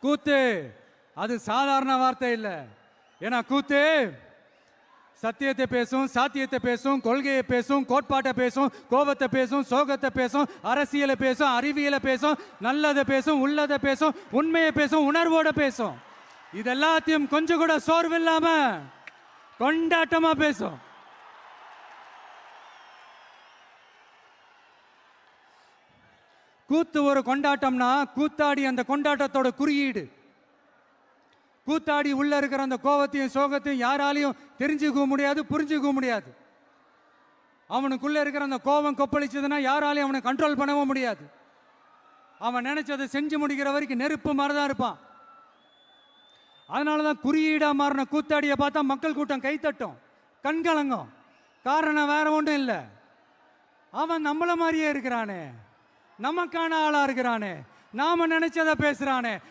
கூத்து அது சாதாரண வார்த்தை இல்லை. ஏன்னா கூத்து சத்தியத்தை பேசும், சாத்தியத்தை பேசும், கொள்கையை பேசும், கோட்பாட்டை பேசும், கோபத்தை பேசும், சோகத்தை பேசும், அரசியலை பேசும், அறிவியலை பேசும், நல்லதை பேசும், உள்ளதை பேசும், உண்மையை பேசும், உணர்வோட பேசும். இதெல்லாத்தையும் கொஞ்சம் கூட சோர்வு இல்லாம கொண்டாட்டமா பேசும். கூத்து ஒரு கொண்டாட்டம்னா கூத்தாடி அந்த கொண்டாட்டத்தோட குறியீடு. கூத்தாடி உள்ள இருக்கிற அந்த கோபத்தையும் சோகத்தையும் யாராலையும் தெரிஞ்சுக்க முடியாது, புரிஞ்சுக்க முடியாது. அவனுக்குள்ள இருக்கிற அந்த கோபம் கொப்பளிச்சதுன்னா யாராலையும் அவனை கண்ட்ரோல் பண்ணவும் முடியாது. அவன் நினைச்சதை செஞ்சு முடிக்கிற வரைக்கும் நெருப்பு மாதிரிதான் இருப்பான். அதனாலதான் குறியீடா மாறின கூத்தாடியை பார்த்தா மக்கள் கூட்டம் கைத்தட்டும், கண்கலங்கும். காரணம் வேற ஒன்றும் இல்லை, அவன் நம்மள மாதிரியே இருக்கிறானே, நமக்கான ஆளா இருக்கிறானே, நாம நினைச்சதை பேசுறானே,